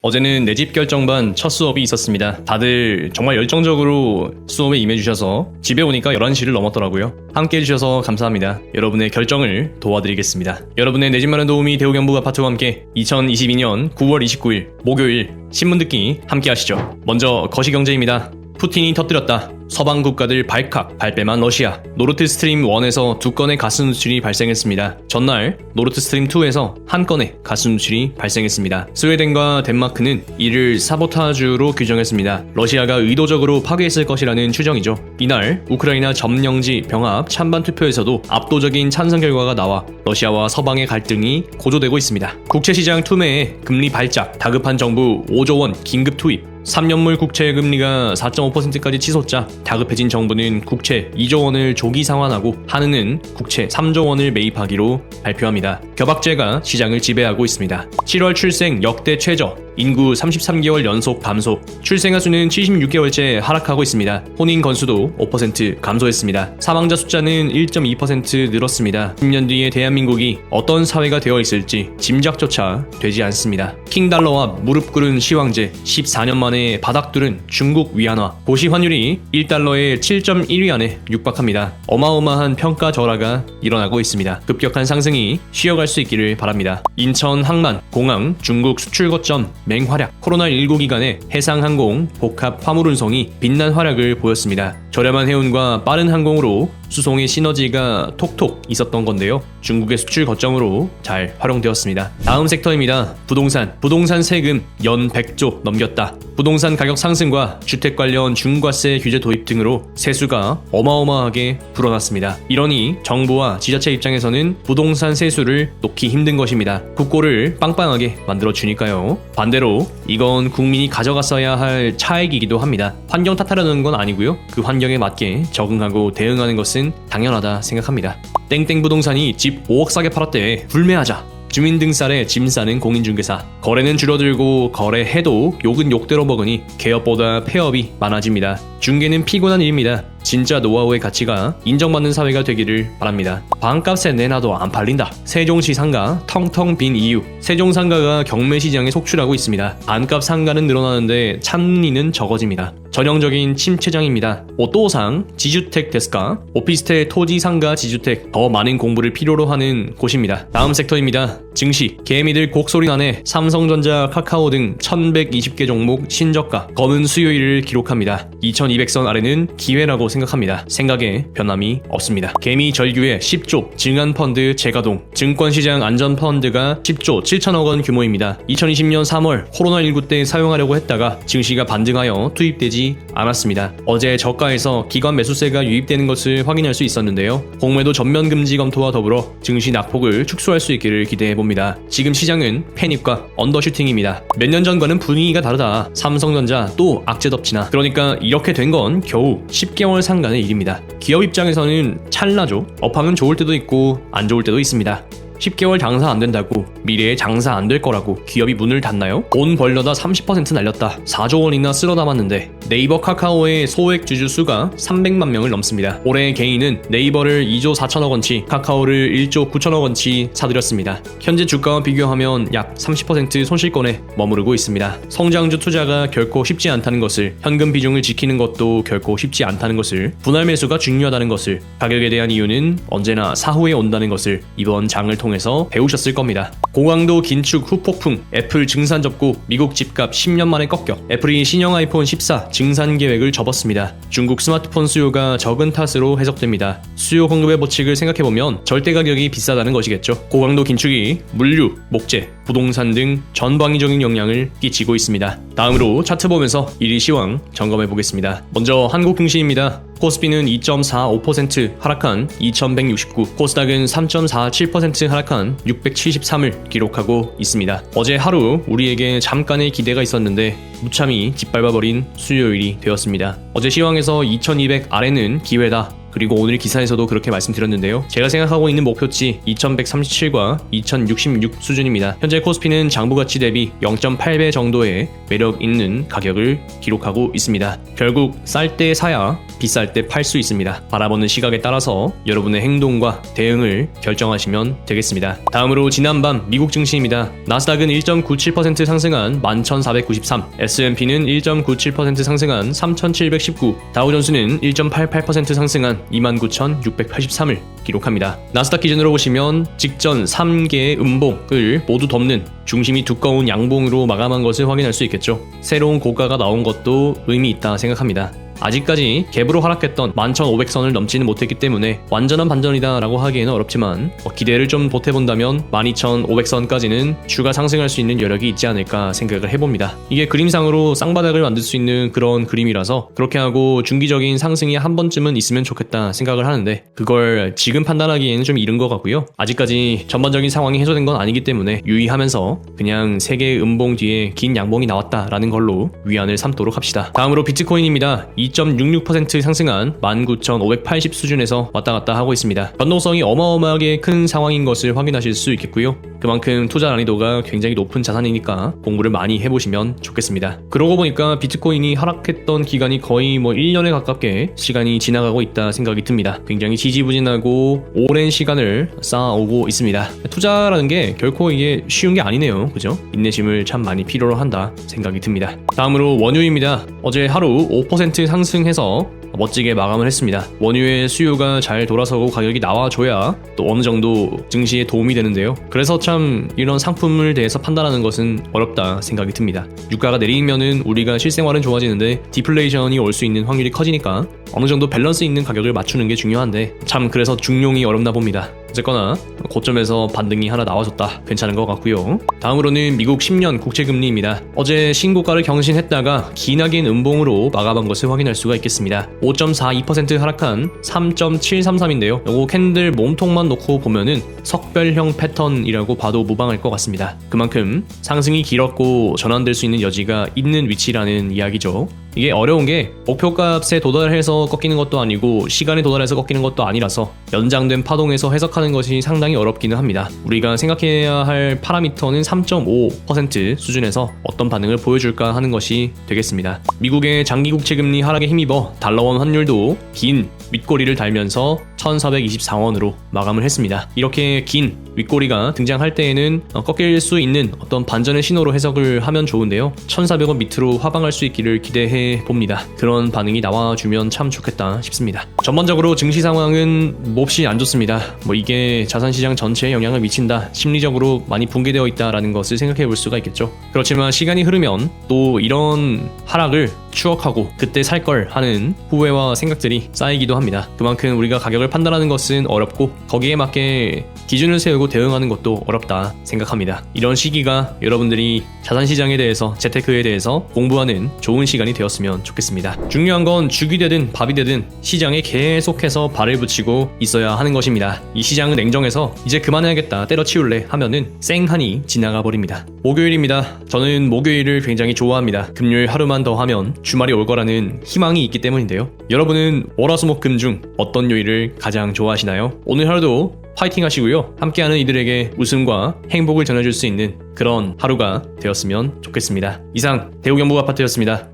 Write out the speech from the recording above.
어제는 내 집 결정반 첫 수업이 있었습니다. 다들 정말 열정적으로 수업에 임해주셔서 집에 오니까 11시를 넘었더라고요. 함께 해주셔서 감사합니다. 여러분의 결정을 도와드리겠습니다. 여러분의 내 집 마련 도우미 대우경북 아파트와 함께 2022년 9월 29일 목요일 신문 듣기 함께 하시죠. 먼저 거시경제입니다. 푸틴이 터뜨렸다. 서방 국가들 발칵, 발뺌한 러시아. 노르트 스트림 1에서 2건의 가스 누출이 발생했습니다. 전날 노르트 스트림 2에서 1건의 가스 누출이 발생했습니다. 스웨덴과 덴마크는 이를 사보타주로 규정했습니다. 러시아가 의도적으로 파괴했을 것이라는 추정이죠. 이날 우크라이나 점령지 병합 찬반 투표에서도 압도적인 찬성 결과가 나와 러시아와 서방의 갈등이 고조되고 있습니다. 국채시장 투매에 금리 발작, 다급한 정부 5조 원 긴급 투입. 3년물 국채 금리가 4.5%까지 치솟자 다급해진 정부는 국채 2조 원을 조기 상환하고 한은은 국채 3조 원을 매입하기로 발표합니다. 겨박제가 시장을 지배하고 있습니다. 7월 출생 역대 최저, 인구 33개월 연속 감소, 출생아 수는 76개월째 하락하고 있습니다. 혼인 건수도 5% 감소했습니다. 사망자 숫자는 1.2% 늘었습니다. 10년 뒤에 대한민국이 어떤 사회가 되어 있을지 짐작조차 되지 않습니다. 킹달러와 무릎 꿇은 시황제, 14년 만에 바닥두른 중국 위안화, 고시 환율이 1달러에 7.1위 안에 육박합니다. 어마어마한 평가 절하가 일어나고 있습니다. 급격한 상승이 쉬어갈 수 있기를 바랍니다. 인천 항만, 공항, 중국 수출 거점 맹활약, 코로나19 기간에 해상항공, 복합 화물운송이 빛난 활약을 보였습니다. 저렴한 해운과 빠른 항공으로 수송의 시너지가 톡톡 있었던 건데요. 중국의 수출 거점으로 잘 활용되었습니다. 다음 섹터입니다. 부동산 세금 연 100조 넘겼다. 부동산 가격 상승과 주택 관련 중과세 규제 도입 등으로 세수가 어마어마하게 불어났습니다. 이러니 정부와 지자체 입장에서는 부동산 세수를 놓기 힘든 것입니다. 국고를 빵빵하게 만들어주니까요. 반대로 이건 국민이 가져갔어야 할 차액이기도 합니다. 환경 탓하려는 건 아니고요. 그 환경에 맞게 적응하고 대응하는 것은 당연하다 생각합니다. 땡땡 부동산이 집 5억 싸게 팔았대. 불매하자. 주민등살에 짐 싸는 공인중개사. 거래는 줄어들고 거래해도 욕은 욕대로 먹으니 개업보다 폐업이 많아집니다. 중개는 피곤한 일입니다. 진짜 노하우의 가치가 인정받는 사회가 되기를 바랍니다. 반값에 내놔도 안 팔린다. 세종시 상가 텅텅 빈 이유. 세종 상가가 경매 시장에 속출하고 있습니다. 반값 상가는 늘어나는데 참리는 적어집니다. 전형적인 침체장입니다. 오또상 지주택 데스까? 오피스텔 토지 상가 지주택 더 많은 공부를 필요로 하는 곳입니다. 다음 섹터입니다. 증시. 개미들 곡소리 나네. 삼성전자, 카카오 등 1120개 종목 신저가 검은 수요일을 기록합니다. 2200선 아래는 기회라고 생각합니다. 생각에 변함이 없습니다. 개미 절규에 10조 증안펀드 재가동, 증권시장 안전펀드가 10조 7천억 원 규모입니다. 2020년 3월 코로나19 때 사용하려고 했다가 증시가 반등하여 투입되지 않았습니다. 어제 저가에서 기관 매수세가 유입되는 것을 확인할 수 있었는데요. 공매도 전면 금지 검토와 더불어 증시 낙폭을 축소할 수 있기를 기대해봅니다. 지금 시장은 패닉과 언더슈팅입니다. 몇 년 전과는 분위기가 다르다. 삼성전자 또 악재 덮치나. 그러니까 이렇게 된 건 겨우 10개월 상간의 일입니다. 기업 입장에서는 찰나죠. 업황은 좋을 때도 있고 안 좋을 때도 있습니다. 10개월 장사 안 된다고 미래에 장사 안 될 거라고 기업이 문을 닫나요? 돈 벌려다 30% 날렸다. 4조 원이나 쓸어 담았는데. 네이버 카카오의 소액 주주 수가 300만 명을 넘습니다. 올해 개인은 네이버를 2조 4천억 원치, 카카오를 1조 9천억 원치 사들였습니다. 현재 주가와 비교하면 약 30% 손실권에 머무르고 있습니다. 성장주 투자가 결코 쉽지 않다는 것을, 현금 비중을 지키는 것도 결코 쉽지 않다는 것을, 분할 매수가 중요하다는 것을, 가격에 대한 이유는 언제나 사후에 온다는 것을 이번 장을 통해서 배우셨을 겁니다. 고강도 긴축 후폭풍, 애플 증산 접고 미국 집값 10년 만에 꺾여. 애플이 신형 아이폰 14 증산 계획을 접었습니다. 중국 스마트폰 수요가 적은 탓으로 해석됩니다. 수요 공급의 법칙을 생각해보면 절대 가격이 비싸다는 것이겠죠. 고강도 긴축이 물류, 목재, 부동산 등 전방위적인 영향을 끼치고 있습니다. 다음으로 차트 보면서 1위 시황 점검해보겠습니다. 먼저 한국 증시입니다. 코스피는 2.45% 하락한 2169, 코스닥은 3.47% 하락한 673을 기록하고 있습니다. 어제 하루 우리에게 잠깐의 기대가 있었는데 무참히 짓밟아버린 수요일이 되었습니다. 어제 시황에서 2200 아래는 기회다, 그리고 오늘 기사에서도 그렇게 말씀드렸는데요. 제가 생각하고 있는 목표치 2137과 2066 수준입니다. 현재 코스피는 장부가치 대비 0.8배 정도의 매력 있는 가격을 기록하고 있습니다. 결국 쌀 때 사야 비쌀 때 팔 수 있습니다. 바라보는 시각에 따라서 여러분의 행동과 대응을 결정하시면 되겠습니다. 다음으로 지난밤 미국 증시입니다. 나스닥은 1.97% 상승한 11,493, S&P는 1.97% 상승한 3,719, 다우존스는 1.88% 상승한 29,683을 기록합니다. 나스닥 기준으로 보시면 직전 3개의 음봉을 모두 덮는 중심이 두꺼운 양봉으로 마감한 것을 확인할 수 있겠죠. 새로운 고가가 나온 것도 의미 있다 생각합니다. 아직까지 갭으로 하락했던 11,500선을 넘지는 못했기 때문에 완전한 반전이다 라고 하기에는 어렵지만 기대를 좀 보태본다면 12,500선까지는 추가 상승할 수 있는 여력이 있지 않을까 생각을 해봅니다. 이게 그림상으로 쌍바닥을 만들 수 있는 그런 그림이라서 그렇게 하고 중기적인 상승이 한 번쯤은 있으면 좋겠다 생각을 하는데 그걸 지금 판단하기에는 좀 이른 것 같고요. 아직까지 전반적인 상황이 해소된 건 아니기 때문에 유의하면서 그냥 3개의 음봉 뒤에 긴 양봉이 나왔다라는 걸로 위안을 삼도록 합시다. 다음으로 비트코인입니다. 2.66% 상승한 19,580 수준에서 왔다 갔다 하고 있습니다. 변동성이 어마어마하게 큰 상황인 것을 확인하실 수 있겠고요. 그만큼 투자 난이도가 굉장히 높은 자산이니까 공부를 많이 해보시면 좋겠습니다. 그러고 보니까 비트코인이 하락했던 기간이 거의 1년에 가깝게 시간이 지나가고 있다 생각이 듭니다. 굉장히 지지부진하고 오랜 시간을 쌓아오고 있습니다. 투자라는 게 결코 이게 쉬운 게 아니네요. 그죠? 인내심을 참 많이 필요로 한다 생각이 듭니다. 다음으로 원유입니다. 어제 하루 5% 상승해서 멋지게 마감을 했습니다. 원유의 수요가 잘 돌아서고 가격이 나와줘야 또 어느 정도 증시에 도움이 되는데요. 그래서 참 이런 상품을 대해서 판단하는 것은 어렵다 생각이 듭니다. 유가가 내리면은 우리가 실생활은 좋아지는데 디플레이션이 올 수 있는 확률이 커지니까 어느 정도 밸런스 있는 가격을 맞추는 게 중요한데 참 그래서 중용이 어렵나 봅니다. 어쨌거나 고점에서 반등이 하나 나와줬다. 괜찮은 것 같고요. 다음으로는 미국 10년 국채금리입니다. 어제 신고가를 경신했다가 기나긴 음봉으로 마감한 것을 확인할 수가 있겠습니다. 5.42% 하락한 3.733인데요. 요거 캔들 몸통만 놓고 보면은 석별형 패턴이라고 봐도 무방할 것 같습니다. 그만큼 상승이 길었고 전환될 수 있는 여지가 있는 위치라는 이야기죠. 이게 어려운 게 목표값에 도달해서 꺾이는 것도 아니고 시간에 도달해서 꺾이는 것도 아니라서 연장된 파동에서 해석하는 것이 상당히 어렵기는 합니다. 우리가 생각해야 할 파라미터는 3.5% 수준에서 어떤 반응을 보여줄까 하는 것이 되겠습니다. 미국의 장기 국채 금리 하락에 힘입어 달러원 환율도 긴 윗꼬리를 달면서 1,424원으로 마감을 했습니다. 이렇게 긴 윗꼬리가 등장할 때에는 꺾일 수 있는 어떤 반전의 신호로 해석을 하면 좋은데요. 1,400원 밑으로 하방할 수 있기를 기대해 봅니다. 그런 반응이 나와주면 참 좋겠다 싶습니다. 전반적으로 증시 상황은 몹시 안 좋습니다. 이게 자산시장 전체에 영향을 미친다, 심리적으로 많이 붕괴되어 있다라는 것을 생각해 볼 수가 있겠죠. 그렇지만 시간이 흐르면 또 이런 하락을 추억하고 그때 살 걸 하는 후회와 생각들이 쌓이기도 합니다. 그만큼 우리가 가격을 판단하는 것은 어렵고 거기에 맞게 기준을 세우고 대응하는 것도 어렵다 생각합니다. 이런 시기가 여러분들이 자산시장에 대해서, 재테크에 대해서 공부하는 좋은 시간이 되었으면 좋겠습니다. 중요한 건 죽이 되든 밥이 되든 시장에 계속해서 발을 붙이고 있어야 하는 것입니다. 이 시장은 냉정해서 이제 그만해야겠다, 때려치울래 하면은 쌩하니 지나가 버립니다. 목요일입니다. 저는 목요일을 굉장히 좋아합니다. 금요일 하루만 더 하면 주말이 올 거라는 희망이 있기 때문인데요. 여러분은 월화수목금 중 어떤 요일을 가장 좋아하시나요? 오늘 하루도 파이팅 하시고요. 함께하는 이들에게 웃음과 행복을 전해줄 수 있는 그런 하루가 되었으면 좋겠습니다. 이상 대우경북아파트였습니다.